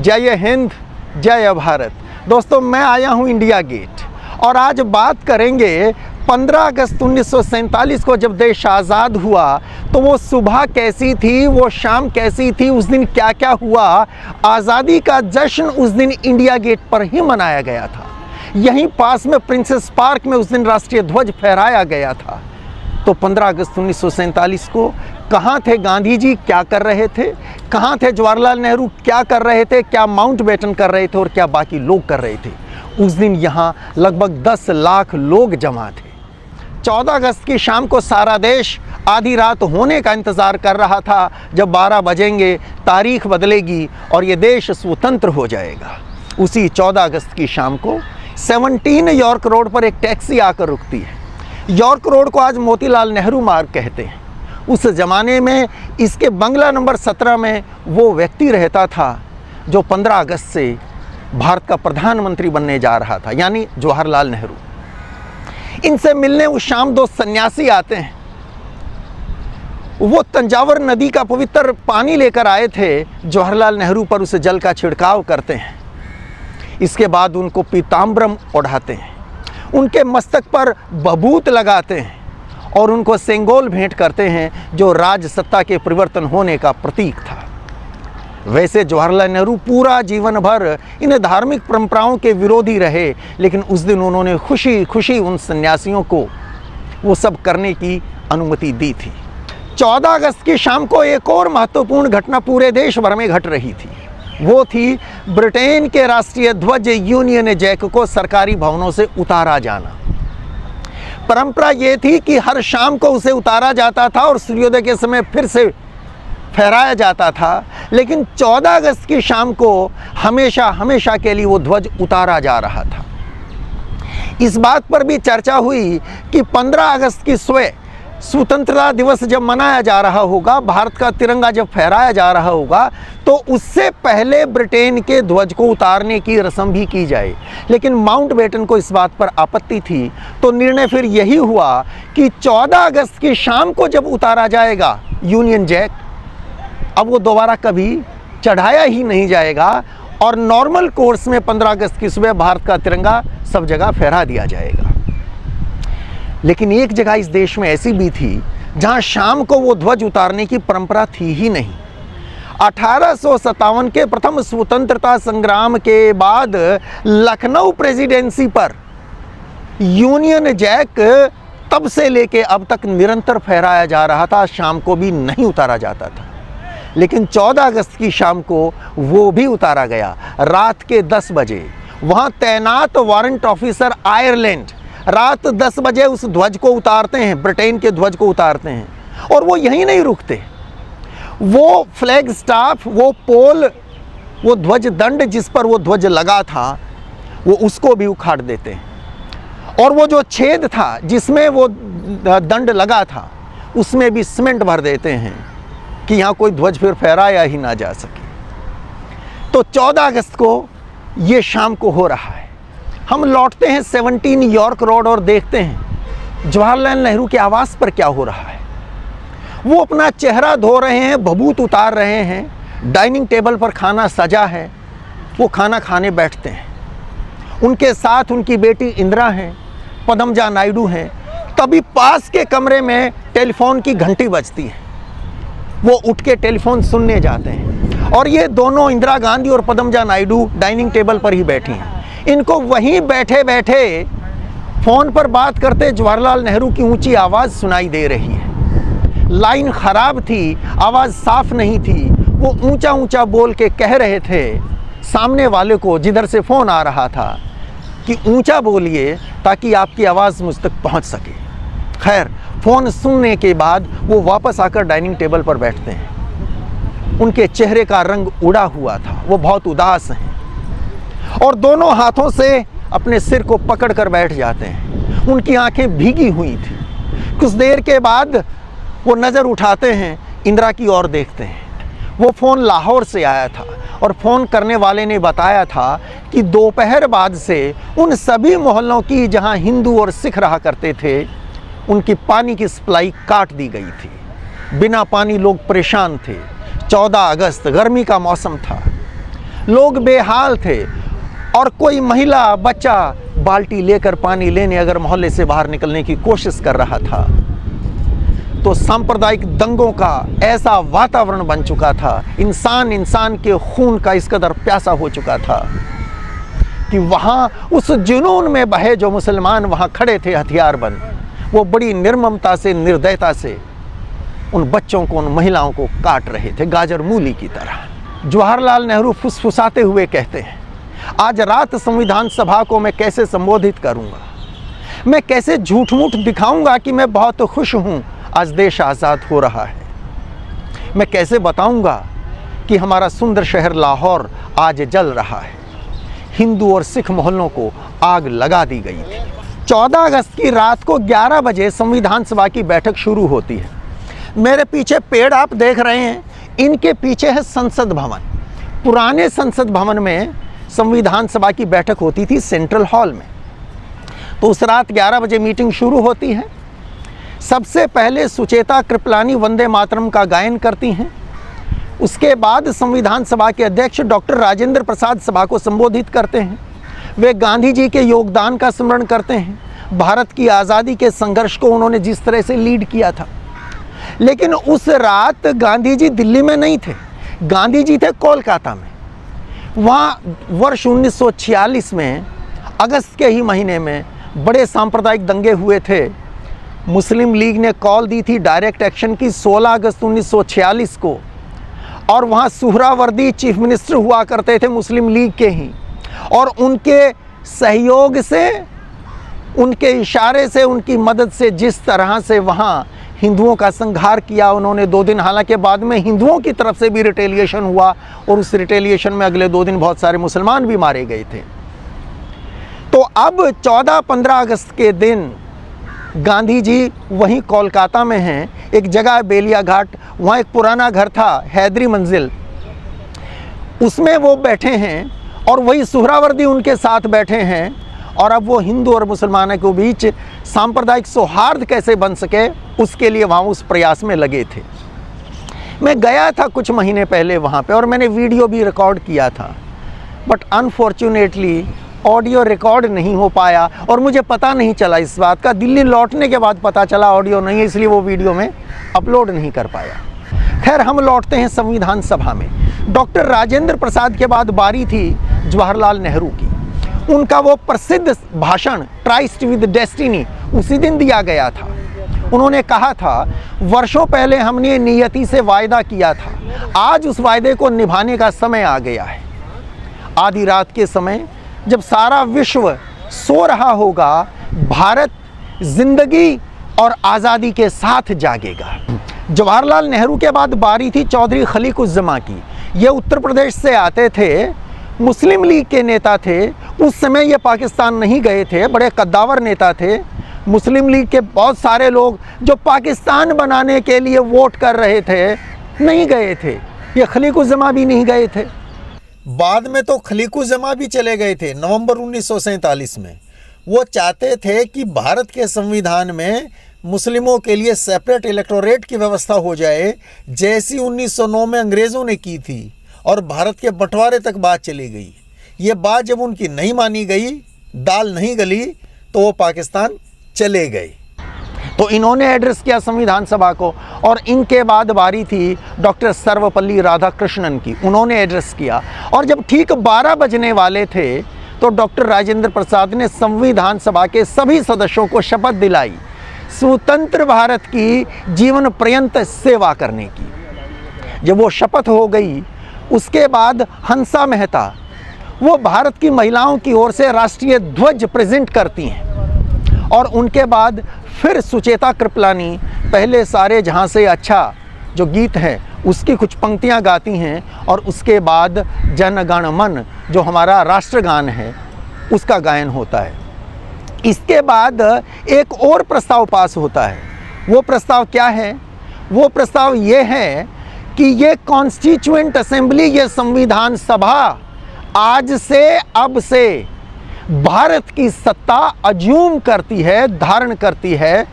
जय हिंद, जय भारत। दोस्तों, मैं आया हूँ इंडिया गेट और आज बात करेंगे 15 अगस्त 1947 को जब देश आज़ाद हुआ तो वो सुबह कैसी थी, वो शाम कैसी थी, उस दिन क्या क्या हुआ। आज़ादी का जश्न उस दिन इंडिया गेट पर ही मनाया गया था। यहीं पास में प्रिंसेस पार्क में उस दिन राष्ट्रीय ध्वज फहराया गया था। तो 15 अगस्त 1947 को कहाँ थे गांधी जी, क्या कर रहे थे, कहाँ थे जवाहरलाल नेहरू, क्या कर रहे थे, क्या माउंटबेटन कर रहे थे और क्या बाकी लोग कर रहे थे। उस दिन यहाँ लगभग 10 लाख लोग जमा थे। 14 अगस्त की शाम को सारा देश आधी रात होने का इंतज़ार कर रहा था, जब 12 बजेंगे तारीख बदलेगी और ये देश स्वतंत्र हो जाएगा। उसी 14 अगस्त की शाम को 17 यॉर्क रोड पर एक टैक्सी आकर रुकती है। यॉर्क रोड को आज मोतीलाल नेहरू मार्ग कहते हैं। उस ज़माने में इसके बंगला नंबर 17 में वो व्यक्ति रहता था जो 15 अगस्त से भारत का प्रधानमंत्री बनने जा रहा था, यानी जवाहरलाल नेहरू। इनसे मिलने उस शाम 2 सन्यासी आते हैं। वो तंजावर नदी का पवित्र पानी लेकर आए थे। जवाहरलाल नेहरू पर उस जल का छिड़काव करते हैं। इसके बाद उनको पीताम्बरम ओढ़ाते हैं, उनके मस्तक पर बबूत लगाते हैं और उनको सेंगोल भेंट करते हैं जो राजसत्ता के परिवर्तन होने का प्रतीक था। वैसे जवाहरलाल नेहरू पूरा जीवन भर इन धार्मिक परंपराओं के विरोधी रहे, लेकिन उस दिन उन्होंने खुशी खुशी उन सन्यासियों को वो सब करने की अनुमति दी थी। 14 अगस्त की शाम को एक और महत्वपूर्ण घटना पूरे देश भर में घट रही थी। वो थी ब्रिटेन के राष्ट्रीय ध्वज यूनियन जैक को सरकारी भवनों से उतारा जाना। परंपरा ये थी कि हर शाम को उसे उतारा जाता था और सूर्योदय के समय फिर से फहराया जाता था, लेकिन 14 अगस्त की शाम को हमेशा हमेशा के लिए वो ध्वज उतारा जा रहा था। इस बात पर भी चर्चा हुई कि 15 अगस्त की सुबह स्वतंत्रता दिवस जब मनाया जा रहा होगा, भारत का तिरंगा जब फहराया जा रहा होगा, तो उससे पहले ब्रिटेन के ध्वज को उतारने की रस्म भी की जाए। लेकिन माउंटबेटन को इस बात पर आपत्ति थी, तो निर्णय फिर यही हुआ कि 14 अगस्त की शाम को जब उतारा जाएगा यूनियन जैक, अब वो दोबारा कभी चढ़ाया ही नहीं जाएगा और नॉर्मल कोर्स में 15 अगस्त की सुबह भारत का तिरंगा सब जगह फहरा दिया जाएगा। लेकिन एक जगह इस देश में ऐसी भी थी जहां शाम को वो ध्वज उतारने की परंपरा थी ही नहीं। 1857 के प्रथम स्वतंत्रता संग्राम के बाद लखनऊ प्रेसिडेंसी पर यूनियन जैक तब से लेके अब तक निरंतर फहराया जा रहा था, शाम को भी नहीं उतारा जाता था। लेकिन 14 अगस्त की शाम को वो भी उतारा गया। रात के 10 बजे वहाँ तैनात वारंट ऑफिसर आयरलैंड रात 10 बजे उस ध्वज को उतारते हैं, ब्रिटेन के ध्वज को उतारते हैं। और वो यहीं नहीं रुकते, वो फ्लैग स्टाफ, वो पोल, वो ध्वज दंड जिस पर वो ध्वज लगा था, वो उसको भी उखाड़ देते हैं। और वो जो छेद था जिसमें वो दंड लगा था, उसमें भी सीमेंट भर देते हैं कि यहाँ कोई ध्वज फिर फहराया ही ना जा सके। तो 14 अगस्त को ये शाम को हो रहा है। हम लौटते हैं 17 यॉर्क रोड और देखते हैं जवाहरलाल नेहरू के आवास पर क्या हो रहा है। वो अपना चेहरा धो रहे हैं, बबूत उतार रहे हैं, डाइनिंग टेबल पर खाना सजा है, वो खाना खाने बैठते हैं। उनके साथ उनकी बेटी इंदिरा हैं, पद्मजा नायडू हैं। तभी पास के कमरे में टेलीफोन की घंटी बजती है। वो उठ के टेलीफोन सुनने जाते हैं और ये दोनों, इंदिरा गांधी और पद्मजा नायडू, डाइनिंग टेबल पर ही बैठी हैं। इनको वहीं बैठे बैठे फ़ोन पर बात करते जवाहरलाल नेहरू की ऊंची आवाज़ सुनाई दे रही है। लाइन ख़राब थी, आवाज़ साफ नहीं थी। वो ऊंचा ऊंचा बोल के कह रहे थे सामने वाले को जिधर से फ़ोन आ रहा था कि ऊंचा बोलिए ताकि आपकी आवाज़ मुझ तक पहुंच सके। खैर, फ़ोन सुनने के बाद वो वापस आकर डाइनिंग टेबल पर बैठते हैं। उनके चेहरे का रंग उड़ा हुआ था, वो बहुत उदास हैं और दोनों हाथों से अपने सिर को पकड़ कर बैठ जाते हैं। उनकी आंखें भीगी हुई थी। कुछ देर के बाद वो नज़र उठाते हैं, इंदिरा की ओर देखते हैं। वो फ़ोन लाहौर से आया था और फ़ोन करने वाले ने बताया था कि दोपहर बाद से उन सभी मोहल्लों की जहां हिंदू और सिख रहा करते थे, उनकी पानी की सप्लाई काट दी गई थी। बिना पानी लोग परेशान थे। 14 अगस्त गर्मी का मौसम था। लोग बेहाल थे और कोई महिला बच्चा बाल्टी लेकर पानी लेने अगर मोहल्ले से बाहर निकलने की कोशिश कर रहा था तो सांप्रदायिक दंगों का ऐसा वातावरण बन चुका था, इंसान इंसान के खून का इस कदर प्यासा हो चुका था कि वहाँ उस जुनून में बहे जो मुसलमान वहाँ खड़े थे हथियारबंद, वो बड़ी निर्ममता से, निर्दयता से उन बच्चों को, उन महिलाओं को काट रहे थे गाजर मूली की तरह। जवाहरलाल नेहरू फुसफुसाते हुए कहते हैं, आज रात संविधान सभा को मैं कैसे संबोधित करूंगा, मैं कैसे झूठ मूठ दिखाऊंगा कि मैं बहुत खुश हूं, आज देश आज़ाद हो रहा है। मैं कैसे बताऊंगा कि हमारा सुंदर शहर लाहौर आज जल रहा है। हिंदू और सिख मोहल्लों को आग लगा दी गई थी। 14 अगस्त की रात को 11 बजे संविधान सभा की बैठक शुरू होती है। मेरे पीछे पेड़ आप देख रहे हैं, इनके पीछे है संसद भवन। पुराने संसद भवन में संविधान सभा की बैठक होती थी सेंट्रल हॉल में। तो उस रात 11 बजे मीटिंग शुरू होती है। सबसे पहले सुचेता कृपलानी वंदे मातरम का गायन करती हैं। उसके बाद संविधान सभा के अध्यक्ष डॉक्टर राजेंद्र प्रसाद सभा को संबोधित करते हैं। वे गांधी जी के योगदान का स्मरण करते हैं, भारत की आज़ादी के संघर्ष को उन्होंने जिस तरह से लीड किया था। लेकिन उस रात गांधी जी दिल्ली में नहीं थे, गांधी जी थे कोलकाता में। वहाँ वर्ष 1946 में अगस्त के ही महीने में बड़े सांप्रदायिक दंगे हुए थे। मुस्लिम लीग ने कॉल दी थी डायरेक्ट एक्शन की 16 अगस्त 1946 को, और वहाँ सुहरावर्दी चीफ मिनिस्टर हुआ करते थे मुस्लिम लीग के ही, और उनके सहयोग से, उनके इशारे से, उनकी मदद से जिस तरह से वहाँ हिंदुओं का संहार किया उन्होंने 2 दिन, हालांकि बाद में हिंदुओं की तरफ से भी रिटेलिएशन हुआ और उस रिटेलिएशन में अगले 2 दिन बहुत सारे मुसलमान भी मारे गए थे। तो अब 14-15 अगस्त के दिन गांधी जी वहीं कोलकाता में हैं, एक जगह बेलिया घाट, वहाँ एक पुराना घर था हैदरी मंजिल, उसमें वो बैठे हैं और वही सुहरावर्दी उनके साथ बैठे हैं। और अब वो हिंदू और मुसलमानों के बीच सांप्रदायिक सौहार्द कैसे बन सके, उसके लिए वहाँ उस प्रयास में लगे थे। मैं गया था कुछ महीने पहले वहाँ पे और मैंने वीडियो भी रिकॉर्ड किया था, बट अनफॉर्चुनेटली ऑडियो रिकॉर्ड नहीं हो पाया और मुझे पता नहीं चला इस बात का। दिल्ली लौटने के बाद पता चला ऑडियो नहीं है, इसलिए वो वीडियो में अपलोड नहीं कर पाया। खैर, हम लौटते हैं संविधान सभा में। डॉक्टर राजेंद्र प्रसाद के बाद बारी थी जवाहरलाल नेहरू की। उनका वो प्रसिद्ध भाषण ट्राइस्ट विद डेस्टिनी उसी दिन दिया गया था। उन्होंने कहा था, वर्षों पहले हमने नियति से वायदा किया था, आज उस वायदे को निभाने का समय आ गया है। आधी रात के समय जब सारा विश्व सो रहा होगा, भारत जिंदगी और आज़ादी के साथ जागेगा। जवाहरलाल नेहरू के बाद बारी थी चौधरी खलीकुज़्ज़मा की। ये उत्तर प्रदेश से आते थे, मुस्लिम लीग के नेता थे। उस समय ये पाकिस्तान नहीं गए थे, बड़े कद्दावर नेता थे। मुस्लिम लीग के बहुत सारे लोग जो पाकिस्तान बनाने के लिए वोट कर रहे थे नहीं गए थे। ये खलीकुज़्ज़मा भी नहीं गए थे। बाद में तो खलीकुज़्ज़मा भी चले गए थे नवंबर 1947 में। वो चाहते थे कि भारत के संविधान में मुस्लिमों के लिए सेपरेट इलेक्टोरेट की व्यवस्था हो जाए, जैसी 1909 में अंग्रेज़ों ने की थी, और भारत के बंटवारे तक बात चली गई। ये बात जब उनकी नहीं मानी गई, दाल नहीं गली, तो वो पाकिस्तान चले गए। तो इन्होंने एड्रेस किया संविधान सभा को, और इनके बाद बारी थी डॉक्टर सर्वपल्ली राधाकृष्णन की। उन्होंने एड्रेस किया, और जब ठीक 12 बजने वाले थे तो डॉक्टर राजेंद्र प्रसाद ने संविधान सभा के सभी सदस्यों को शपथ दिलाई स्वतंत्र भारत की जीवन पर्यंत सेवा करने की। जब वो शपथ हो गई, उसके बाद हंसा मेहता वो भारत की महिलाओं की ओर से राष्ट्रीय ध्वज प्रेजेंट करती हैं, और उनके बाद फिर सुचेता कृपलानी पहले सारे जहाँ से अच्छा जो गीत है उसकी कुछ पंक्तियाँ गाती हैं, और उसके बाद जन गण मन जो हमारा राष्ट्रगान है उसका गायन होता है। इसके बाद एक और प्रस्ताव पास होता है। वो प्रस्ताव क्या है? वो प्रस्ताव ये है कि ये कॉन्स्टिट्यूएंट असेंबली, ये संविधान सभा आज से, अब से भारत की सत्ता अज्यूम करती है, धारण करती है,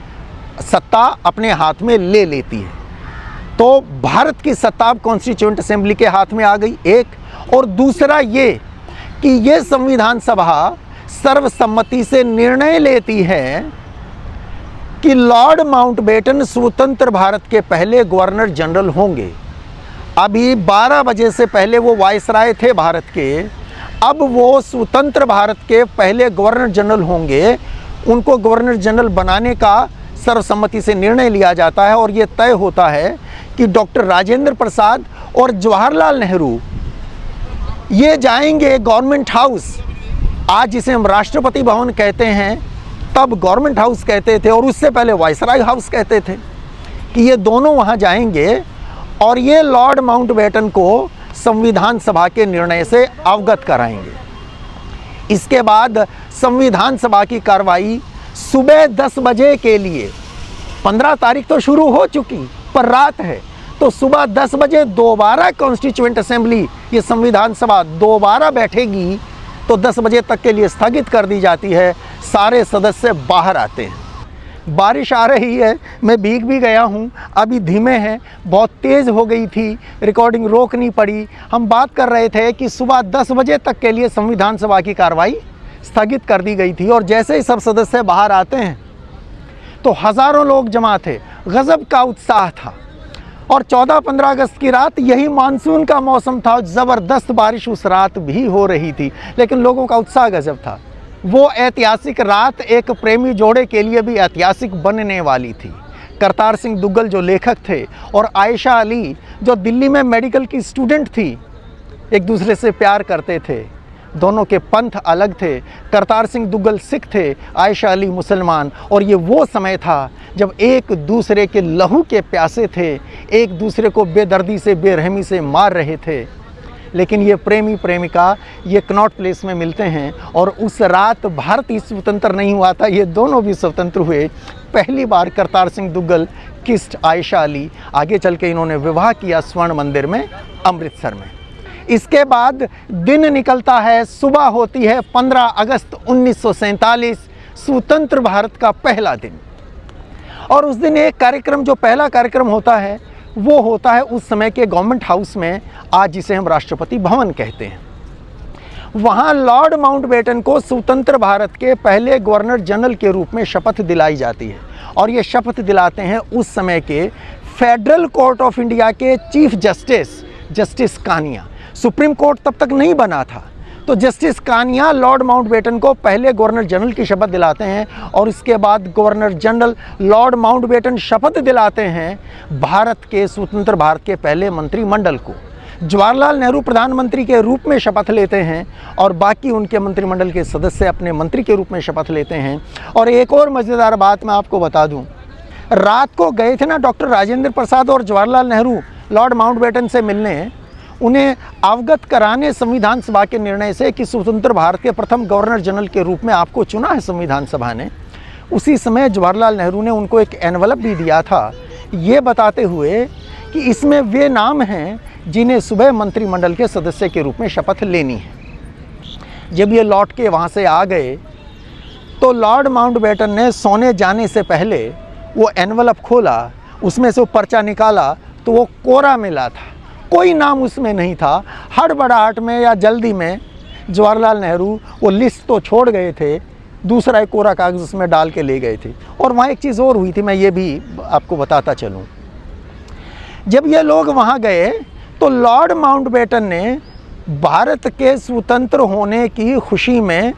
सत्ता अपने हाथ में ले लेती है। तो भारत की सत्ता अब कॉन्स्टिट्यूएंट असेंबली के हाथ में आ गई एक, और दूसरा ये कि ये संविधान सभा सर्वसम्मति से निर्णय लेती है कि लॉर्ड माउंटबेटन स्वतंत्र भारत के पहले गवर्नर जनरल होंगे। अभी 12 बजे से पहले वो वायसराय थे भारत के, अब वो स्वतंत्र भारत के पहले गवर्नर जनरल होंगे। उनको गवर्नर जनरल बनाने का सर्वसम्मति से निर्णय लिया जाता है और ये तय होता है कि डॉक्टर राजेंद्र प्रसाद और जवाहरलाल नेहरू ये जाएंगे गवर्नमेंट हाउस, आज जिसे हम राष्ट्रपति भवन कहते हैं, तब गवर्नमेंट हाउस कहते थे और उससे पहले वायसराय हाउस कहते थे, कि ये दोनों वहाँ जाएंगे और ये लॉर्ड माउंटबेटन को संविधान सभा के निर्णय से अवगत कराएंगे। इसके बाद संविधान सभा की कार्रवाई सुबह 10 बजे के लिए, 15 तारीख तो शुरू हो चुकी पर रात है, तो सुबह 10 बजे दोबारा कॉन्स्टिट्यूएंट असेंबली, ये संविधान सभा दोबारा बैठेगी, तो 10 बजे तक के लिए स्थगित कर दी जाती है। सारे सदस्य बाहर आते हैं। बारिश आ रही है, मैं भीग भी गया हूँ, अभी धीमे हैं, बहुत तेज़ हो गई थी, रिकॉर्डिंग रोकनी पड़ी। हम बात कर रहे थे कि सुबह 10 बजे तक के लिए संविधान सभा की कार्रवाई स्थगित कर दी गई थी और जैसे ही सब सदस्य बाहर आते हैं तो हज़ारों लोग जमा थे, गज़ब का उत्साह था। और 14-15 अगस्त की रात यही मानसून का मौसम था, ज़बरदस्त बारिश उस रात भी हो रही थी, लेकिन लोगों का उत्साह गज़ब था। वो ऐतिहासिक रात एक प्रेमी जोड़े के लिए भी ऐतिहासिक बनने वाली थी। करतार सिंह दुग्गल जो लेखक थे और आयशा अली जो दिल्ली में मेडिकल की स्टूडेंट थी, एक दूसरे से प्यार करते थे। दोनों के पंथ अलग थे, करतार सिंह दुग्गल सिख थे, आयशा अली मुसलमान, और ये वो समय था जब एक दूसरे के लहू के प्यासे थे, एक दूसरे को बेदर्दी से बेरहमी से मार रहे थे। लेकिन ये प्रेमी प्रेमिका ये कनॉट प्लेस में मिलते हैं और उस रात भारत ही स्वतंत्र नहीं हुआ था, ये दोनों भी स्वतंत्र हुए। पहली बार करतार सिंह दुग्गल किस्ट आयशा अली, आगे चल के इन्होंने विवाह किया स्वर्ण मंदिर में अमृतसर में। इसके बाद दिन निकलता है, सुबह होती है 15 अगस्त 1947, स्वतंत्र भारत का पहला दिन। और उस दिन एक कार्यक्रम, जो पहला कार्यक्रम होता है वो होता है उस समय के गवर्नमेंट हाउस में, आज जिसे हम राष्ट्रपति भवन कहते हैं। वहाँ लॉर्ड माउंटबेटन को स्वतंत्र भारत के पहले गवर्नर जनरल के रूप में शपथ दिलाई जाती है और ये शपथ दिलाते हैं उस समय के फेडरल कोर्ट ऑफ इंडिया के chief justice Kania. Supreme court तब तक नहीं बना था, तो जस्टिस कानिया लॉर्ड माउंटबेटन को पहले गवर्नर जनरल की शपथ दिलाते हैं और इसके बाद गवर्नर जनरल लॉर्ड माउंटबेटन शपथ दिलाते हैं भारत के स्वतंत्र भारत के पहले मंत्रिमंडल को। जवाहरलाल नेहरू प्रधानमंत्री के रूप में शपथ लेते हैं और बाकी उनके मंत्रिमंडल के सदस्य अपने मंत्री के रूप में शपथ लेते हैं। और एक और मज़ेदार बात मैं आपको बता दूं, रात को गए थे ना डॉक्टर राजेंद्र प्रसाद और जवाहरलाल नेहरू लॉर्ड माउंटबेटन से मिलने, उन्हें अवगत कराने संविधान सभा के निर्णय से कि स्वतंत्र भारत के प्रथम गवर्नर जनरल के रूप में आपको चुना है संविधान सभा ने। उसी समय जवाहरलाल नेहरू ने उनको एक एनवलप भी दिया था, ये बताते हुए कि इसमें वे नाम हैं जिन्हें सुबह मंत्रिमंडल के सदस्य के रूप में शपथ लेनी है। जब ये लौट के वहाँ से आ गए तो लॉर्ड माउंटबेटन ने सोने जाने से पहले वो एनवलप खोला, उसमें से वो पर्चा निकाला तो वो कोरा मिला था, कोई नाम उसमें नहीं था। हड़बड़ाहट में या जल्दी में जवाहरलाल नेहरू वो लिस्ट तो छोड़ गए थे, दूसरा एक कोरा कागज़ उसमें डाल के ले गए थे। और वहाँ एक चीज़ और हुई थी, मैं ये भी आपको बताता चलूँ। जब ये लोग वहाँ गए तो लॉर्ड माउंटबेटन ने भारत के स्वतंत्र होने की खुशी में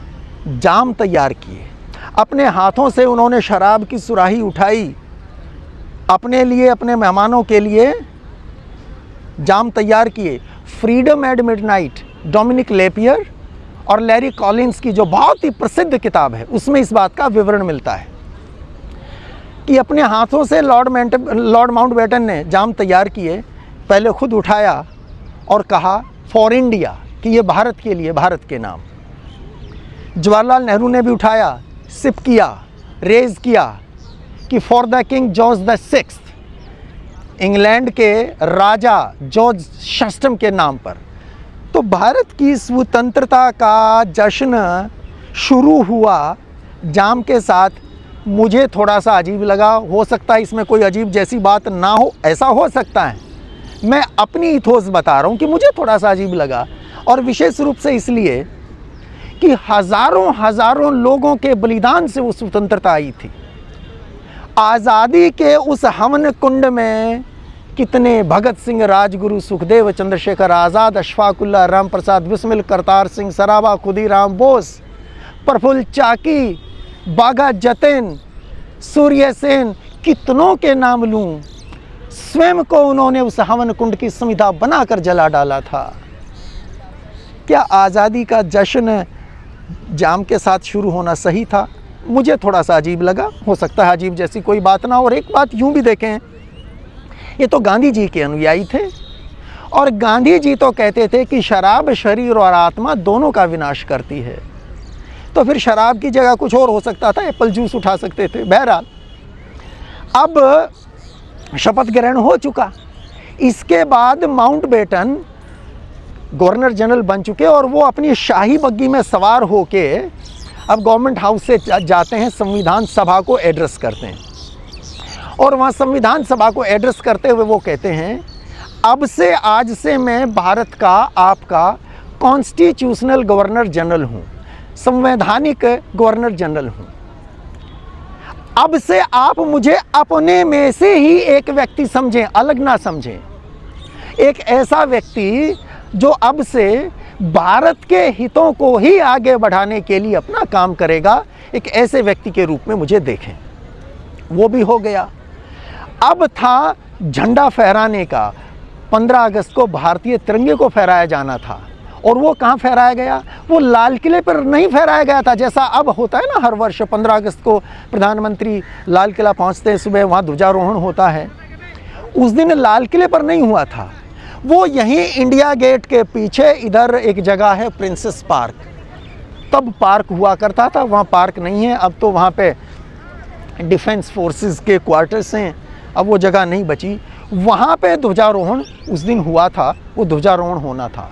जाम तैयार किए। अपने हाथों से उन्होंने शराब की सुराही उठाई, अपने लिए, अपने मेहमानों के लिए जाम तैयार किए। Freedom at Midnight, Dominique Lapierre और लैरी कॉलिंस की जो बहुत ही प्रसिद्ध किताब है, उसमें इस बात का विवरण मिलता है कि अपने हाथों से लॉर्ड माउंटबेटन ने जाम तैयार किए, पहले खुद उठाया और कहा फॉर इंडिया, कि ये भारत के लिए, भारत के नाम। जवाहरलाल नेहरू ने भी उठाया, सिप किया, रेज किया कि for the king George VI, England के राजा जॉर्ज VI के नाम पर। तो भारत की स्वतंत्रता का जश्न शुरू हुआ जाम के साथ। मुझे थोड़ा सा अजीब लगा, हो सकता है इसमें कोई अजीब जैसी बात ना हो, ऐसा हो सकता है, मैं अपनी इथोस बता रहा हूँ कि मुझे थोड़ा सा अजीब लगा। और विशेष रूप से इसलिए कि हजारों हजारों लोगों के बलिदान से वो स्वतंत्रता आई थी। आज़ादी के उस हवन कुंड में कितने भगत सिंह, राजगुरु, सुखदेव, चंद्रशेखर आज़ाद, अशफाकुल्लाह, राम प्रसाद बिस्मिल, करतार सिंह सराभा, खुदीराम बोस, प्रफुल्ल चाकी, बाघा जतिन, सूर्य सेन, कितनों के नाम लूं, स्वयं को उन्होंने उस हवन कुंड की संविधा बनाकर जला डाला था। क्या आज़ादी का जश्न जाम के साथ शुरू होना सही था? मुझे थोड़ा सा अजीब लगा। हो सकता है अजीब जैसी कोई बात ना हो। और एक बात यूं भी देखें, ये तो गांधी जी के अनुयायी थे और गांधी जी तो कहते थे कि शराब शरीर और आत्मा दोनों का विनाश करती है। तो फिर शराब की जगह कुछ और हो सकता था, एप्पल जूस उठा सकते थे। बहरहाल अब शपथ ग्रहण हो चुका। इसके बाद माउंटबेटन गवर्नर जनरल बन चुके और वो अपनी शाही बग्गी में सवार होके अब गवर्नमेंट हाउस से जाते हैं, संविधान सभा को एड्रेस करते हैं। और वहाँ संविधान सभा को एड्रेस करते हुए वो कहते हैं, अब से आज से मैं भारत का आपका कॉन्स्टिट्यूशनल गवर्नर जनरल हूँ, संवैधानिक गवर्नर जनरल हूँ। अब से आप मुझे अपने में से ही एक व्यक्ति समझें, अलग ना समझें। एक ऐसा व्यक्ति जो अब से भारत के हितों को ही आगे बढ़ाने के लिए अपना काम करेगा, एक ऐसे व्यक्ति के रूप में मुझे देखें। वो भी हो गया। अब था झंडा फहराने का। 15 अगस्त को भारतीय तिरंगे को फहराया जाना था और वो कहाँ फहराया गया? वो लाल किले पर नहीं फहराया गया था, जैसा अब होता है ना, हर वर्ष 15 अगस्त को प्रधानमंत्री लाल किला पहुँचते हैं, सुबह वहाँ ध्वजारोहण होता है। उस दिन लाल किले पर नहीं हुआ था, वो यहीं इंडिया गेट के पीछे इधर एक जगह है प्रिंसेस पार्क, तब पार्क हुआ करता था। वहाँ पार्क नहीं है, अब तो वहाँ पे डिफेंस फोर्सेस के क्वार्टर्स हैं, अब वो जगह नहीं बची। वहाँ पे ध्वजारोहण उस दिन हुआ था, वो ध्वजारोहण होना था।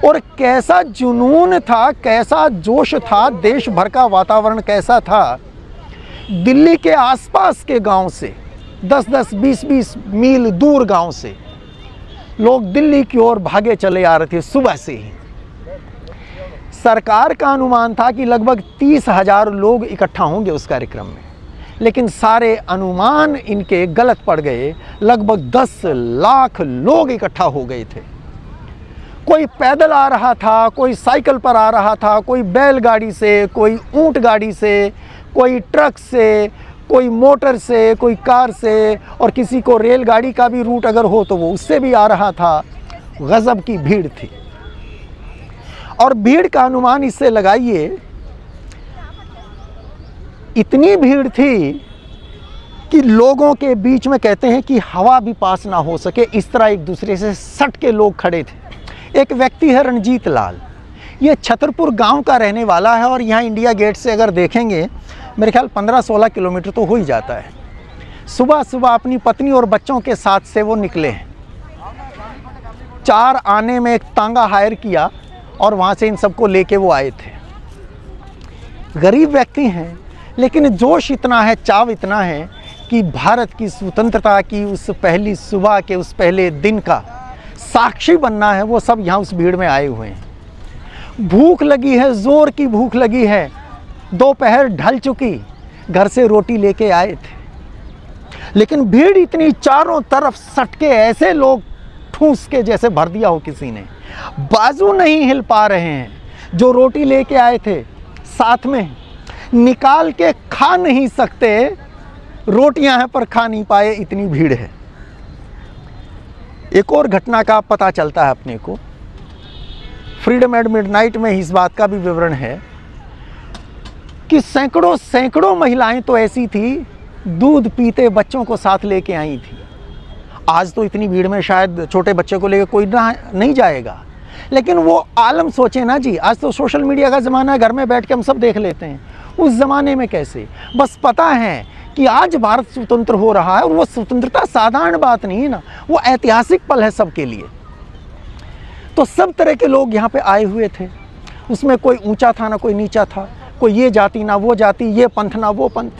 और कैसा जुनून था, कैसा जोश था, देश भर का वातावरण कैसा था। दिल्ली के आसपास के गांव से 10-10, 20-20 मील दूर गांव से लोग दिल्ली की ओर भागे चले आ रहे थे सुबह से ही। सरकार का अनुमान था कि लगभग 30,000 लोग इकट्ठा होंगे उस कार्यक्रम में, लेकिन सारे अनुमान इनके गलत पड़ गए। लगभग 10 लाख लोग इकट्ठा हो गए थे। कोई पैदल आ रहा था, कोई साइकिल पर आ रहा था, कोई बैलगाड़ी से, कोई ऊंट गाड़ी से, कोई ट्रक से, कोई मोटर से, कोई कार से, और किसी को रेलगाड़ी का भी रूट अगर हो तो वो उससे भी आ रहा था। गजब की भीड़ थी। और भीड़ का अनुमान इससे लगाइए, इतनी भीड़ थी कि लोगों के बीच में कहते हैं कि हवा भी पास ना हो सके, इस तरह एक दूसरे से सट के लोग खड़े थे। एक व्यक्ति है रणजीत लाल, ये छतरपुर गांव का रहने वाला है और यहाँ इंडिया गेट से अगर देखेंगे मेरे ख्याल 15-16 किलोमीटर तो हो ही जाता है। सुबह सुबह अपनी पत्नी और बच्चों के साथ से वो निकले हैं। 4 आने में एक तांगा हायर किया और वहाँ से इन सबको लेके वो आए थे। गरीब व्यक्ति हैं, लेकिन जोश इतना है, चाव इतना है कि भारत की स्वतंत्रता की उस पहली सुबह के उस पहले दिन का साक्षी बनना है। वो सब यहाँ उस भीड़ में आए हुए हैं। भूख लगी है, जोर की भूख लगी है, दोपहर ढल चुकी, घर से रोटी लेके आए थे, लेकिन भीड़ इतनी, चारों तरफ सटके ऐसे लोग ठूस के जैसे भर दिया हो किसी ने। बाजू नहीं हिल पा रहे हैं। जो रोटी लेके आए थे साथ में निकाल के खा नहीं सकते, रोटियां हैं पर खा नहीं पाए, इतनी भीड़ है। एक और घटना का पता चलता है अपने को, फ्रीडम एट मिडनाइट में इस बात का भी विवरण है कि सैकड़ों महिलाएं तो ऐसी थी, दूध पीते बच्चों को साथ लेके आई थी। आज तो इतनी भीड़ में शायद छोटे बच्चे को लेकर कोई नहीं जाएगा, लेकिन वो आलम सोचे ना जी, आज तो सोशल मीडिया का ज़माना है, घर में बैठ के हम सब देख लेते हैं। उस ज़माने में कैसे, बस पता है कि आज भारत स्वतंत्र हो रहा है और वो स्वतंत्रता साधारण बात नहीं है ना, वो ऐतिहासिक पल है सबके लिए। तो सब तरह के लोग यहाँ पे आए हुए थे। उसमें कोई ऊंचा था ना कोई नीचा था, कोई ये जाति ना वो जाति, ये पंथ ना वो पंथ।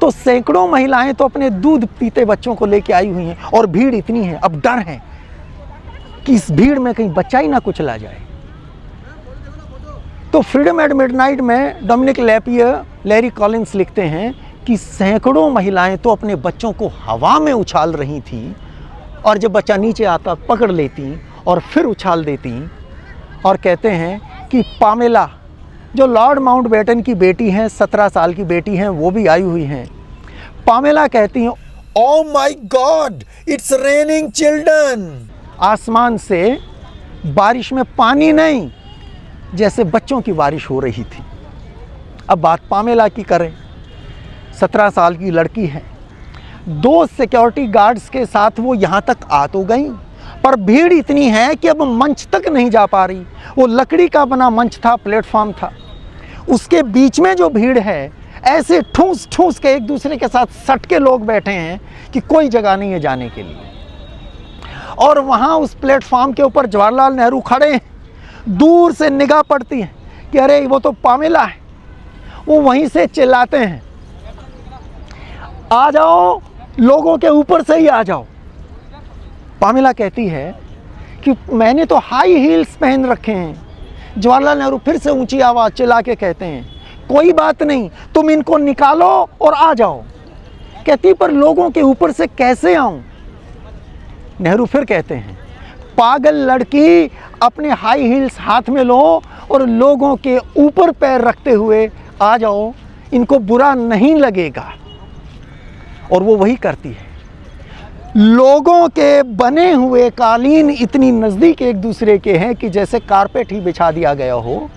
तो सैकड़ों महिलाएं तो अपने दूध पीते बच्चों को लेके आई हुई हैं और भीड़ इतनी है। अब डर है कि इस भीड़ में कहीं बच्चा ही ना कुचला जाए। तो फ्रीडम एट मिडनाइट में डोमिनिक लैरी कॉलिंस लिखते हैं कि सैकड़ों महिलाएं तो अपने बच्चों को हवा में उछाल रही थी, और जब बच्चा नीचे आता पकड़ लेती और फिर उछाल देती। और कहते हैं कि पामेला जो लॉर्ड माउंटबेटन की बेटी हैं, 17 साल की बेटी हैं, वो भी आई हुई हैं। पामेला कहती हैं, oh my God, it's raining children. आसमान से बारिश में पानी नहीं, जैसे बच्चों की बारिश हो रही थी। अब बात पामेला की करें, 17 साल की लड़की है। 2 सिक्योरिटी गार्ड्स के साथ वो यहाँ तक आ तो गई, पर भीड़ इतनी है कि अब मंच तक नहीं जा पा रही। वो लकड़ी का बना मंच था, प्लेटफॉर्म था, उसके बीच में जो भीड़ है, ऐसे ठूस ठूस के एक दूसरे के साथ सट के लोग बैठे हैं कि कोई जगह नहीं है जाने के लिए। और वहाँ उस प्लेटफॉर्म के ऊपर जवाहरलाल नेहरू खड़े हैं। दूर से निगाह पड़ती है कि अरे वो तो पामेला है। वो वहीं से चिल्लाते हैं, आ जाओ, लोगों के ऊपर से ही आ जाओ। पामेला कहती है कि मैंने तो हाई हील्स पहन रखे हैं। जवाहरलाल नेहरू फिर से ऊंची आवाज़ चिल्ला के कहते हैं, कोई बात नहीं, तुम इनको निकालो और आ जाओ। कहती, पर लोगों के ऊपर से कैसे आऊं? नेहरू फिर कहते हैं, पागल लड़की, अपने हाई हील्स हाथ में लो और लोगों के ऊपर पैर रखते हुए आ जाओ, इनको बुरा नहीं लगेगा। और वो वही करती है। लोगों के बने हुए कालीन इतनी नज़दीक एक दूसरे के हैं कि जैसे कारपेट ही बिछा दिया गया हो।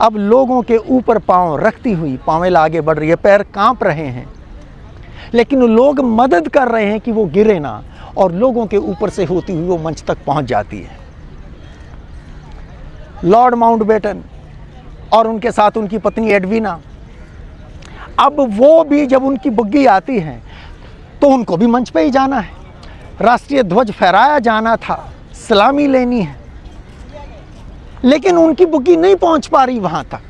अब लोगों के ऊपर पांव रखती हुई पामेला आगे बढ़ रही है। पैर कांप रहे हैं, लेकिन लोग मदद कर रहे हैं कि वो गिरे ना, और लोगों के ऊपर से होती हुई वो मंच तक पहुंच जाती है। लॉर्ड माउंटबेटन और उनके साथ उनकी पत्नी एडविना, अब वो भी जब उनकी बुग्गी आती है तो उनको भी मंच पे ही जाना है। राष्ट्रीय ध्वज फहराया जाना था, सलामी लेनी है, लेकिन उनकी बुग्गी नहीं पहुंच पा रही वहां तक।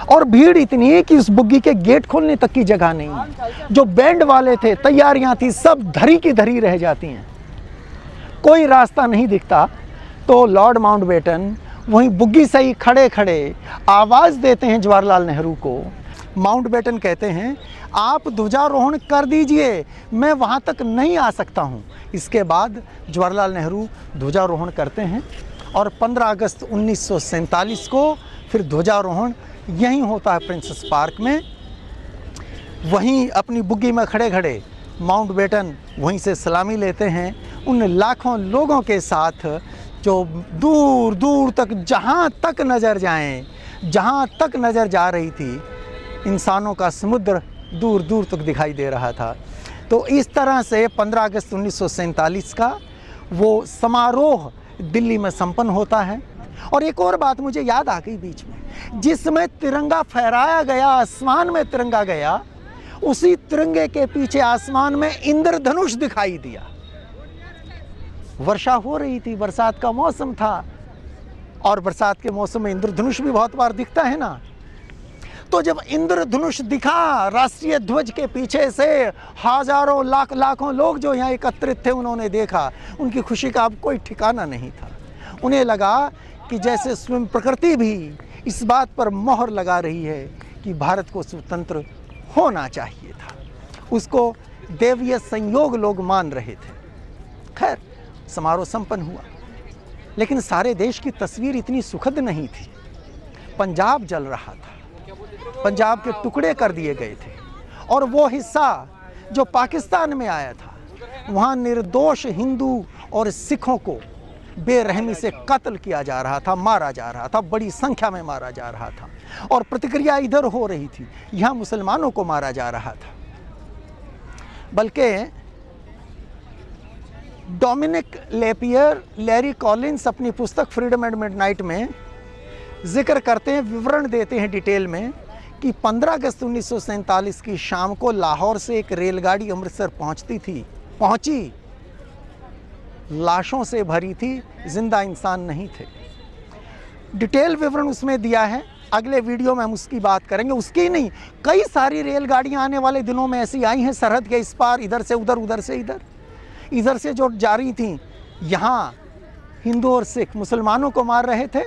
और भीड़ इतनी है कि उस बुग्गी के गेट खोलने तक की जगह नहीं है। जो बैंड वाले थे, तैयारियां थी, सब धरी की धरी रह जाती हैं, कोई रास्ता नहीं दिखता। तो लॉर्ड माउंटबेटन वहीं बुग्गी से ही खड़े खड़े आवाज़ देते हैं जवाहरलाल नेहरू को। माउंटबेटन कहते हैं, आप ध्वजारोहण कर दीजिए, मैं वहाँ तक नहीं आ सकता हूँ। इसके बाद जवाहरलाल नेहरू ध्वजारोहण करते हैं, और 15 अगस्त 1947 को फिर ध्वजारोहण यहीं होता है प्रिंसेस पार्क में। वहीं अपनी बुग्गी में खड़े खड़े माउंटबेटन वहीं से सलामी लेते हैं उन लाखों लोगों के साथ जो दूर दूर तक, जहाँ तक नज़र जाएं, जहाँ तक नज़र जा रही थी, इंसानों का समुद्र दूर दूर तक दिखाई दे रहा था। तो इस तरह से 15 अगस्त 1947 का वो समारोह दिल्ली में संपन्न होता है। और एक और बात मुझे याद आ गई बीच में, जिसमें तिरंगा फहराया गया, आसमान में तिरंगा गया, उसी तिरंगे के पीछे आसमान में इंद्रधनुष दिखाई दिया। वर्षा हो रही थी, बरसात का मौसम था, और बरसात के मौसम में इंद्रधनुष भी बहुत बार दिखता है ना। तो जब इंद्रधनुष दिखा राष्ट्रीय ध्वज के पीछे से, हजारों लाखों लोग जो यहाँ एकत्रित थे, उन्होंने देखा, उनकी खुशी का अब कोई ठिकाना नहीं था। उन्हें लगा कि जैसे स्वयं प्रकृति भी इस बात पर मोहर लगा रही है कि भारत को स्वतंत्र होना चाहिए था। उसको देवीय संयोग लोग मान रहे थे। खैर, समारोह संपन्न हुआ, लेकिन सारे देश की तस्वीर इतनी सुखद नहीं थी। पंजाब जल रहा था, पंजाब के टुकड़े कर दिए गए थे, और वो हिस्सा जो पाकिस्तान में आया था, वहाँ निर्दोष हिंदू और सिखों को बेरहमी से कत्ल किया जा रहा था, मारा जा रहा था, बड़ी संख्या में मारा जा रहा था। और प्रतिक्रिया इधर हो रही थी, यहाँ मुसलमानों को मारा जा रहा था। बल्कि डोमिनिक लैरी कॉलिंस अपनी पुस्तक फ्रीडम एट मिडनाइट में जिक्र करते हैं, विवरण देते हैं डिटेल में, कि 15 अगस्त 1947 की शाम को लाहौर से एक रेलगाड़ी अमृतसर पहुंची, लाशों से भरी थी, जिंदा इंसान नहीं थे। डिटेल विवरण उसमें दिया है, अगले वीडियो में हम उसकी बात करेंगे। उसकी ही नहीं, कई सारी रेलगाड़ियां आने वाले दिनों में ऐसी आई हैं सरहद के इस पार, इधर से उधर, उधर से इधर, इधर से जो जा रही थी यहाँ हिंदू और सिख मुसलमानों को मार रहे थे,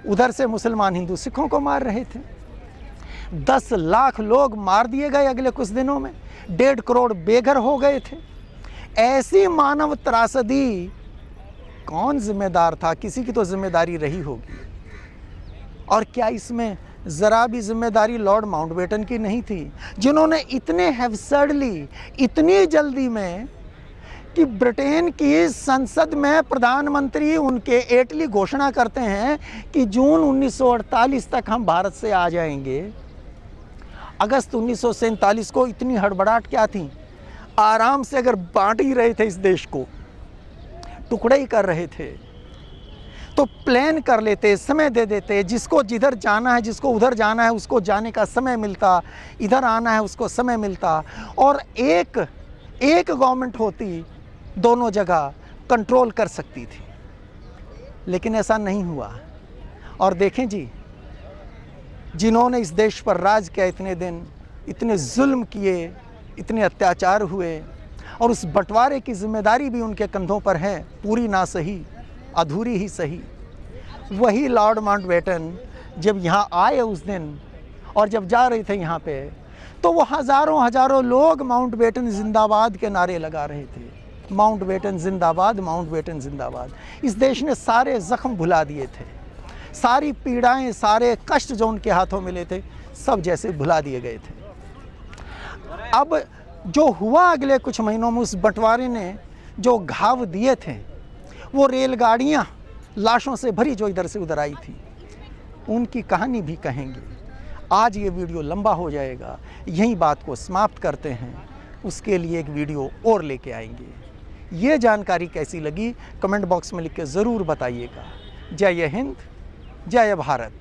उधर से मुसलमान हिंदू सिखों को मार रहे थे। 10 लाख लोग मार दिए गए अगले कुछ दिनों में, 1.5 करोड़ बेघर हो गए थे। ऐसी मानव त्रासदी कौन जिम्मेदार था? किसी की तो जिम्मेदारी रही होगी। और क्या इसमें ज़रा भी जिम्मेदारी लॉर्ड माउंटबेटन की नहीं थी, जिन्होंने इतने हैवसर्डली, इतनी जल्दी में कि ब्रिटेन की संसद में प्रधानमंत्री उनके इटली घोषणा करते हैं कि जून 1948 तक हम भारत से आ जाएंगे। अगस्त 1947 को इतनी हड़बड़ाहट क्या थी? आराम से अगर बांट ही रहे थे इस देश को, टुकड़े ही कर रहे थे, तो प्लान कर लेते, समय दे देते, जिसको जिधर जाना है, जिसको उधर जाना है उसको जाने का समय मिलता, इधर आना है उसको समय मिलता, और एक गवर्नमेंट होती, दोनों जगह कंट्रोल कर सकती थी। लेकिन ऐसा नहीं हुआ। और देखें जी, जिन्होंने इस देश पर राज किया इतने दिन, इतने जुल्म किए, इतने अत्याचार हुए, और उस बंटवारे की जिम्मेदारी भी उनके कंधों पर है, पूरी ना सही, अधूरी ही सही। वही लॉर्ड माउंटबेटन जब यहाँ आए उस दिन, और जब जा रहे थे यहाँ पे, तो वो हज़ारों लोग माउंटबेटन जिंदाबाद के नारे लगा रहे थे। माउंटबेटन जिंदाबाद, माउंटबेटन जिंदाबाद। इस देश ने सारे ज़ख्म भुला दिए थे, सारी पीड़ाएं, सारे कष्ट जो उनके हाथों मिले थे, सब जैसे भुला दिए गए थे। अब जो हुआ अगले कुछ महीनों में, उस बंटवारे ने जो घाव दिए थे, वो रेलगाड़ियाँ लाशों से भरी जो इधर से उधर आई थी, उनकी कहानी भी कहेंगे। आज ये वीडियो लंबा हो जाएगा, यही बात को समाप्त करते हैं। उसके लिए एक वीडियो और लेके आएंगे। ये जानकारी कैसी लगी कमेंट बॉक्स में लिख के ज़रूर बताइएगा। जय हिंद, जय भारत।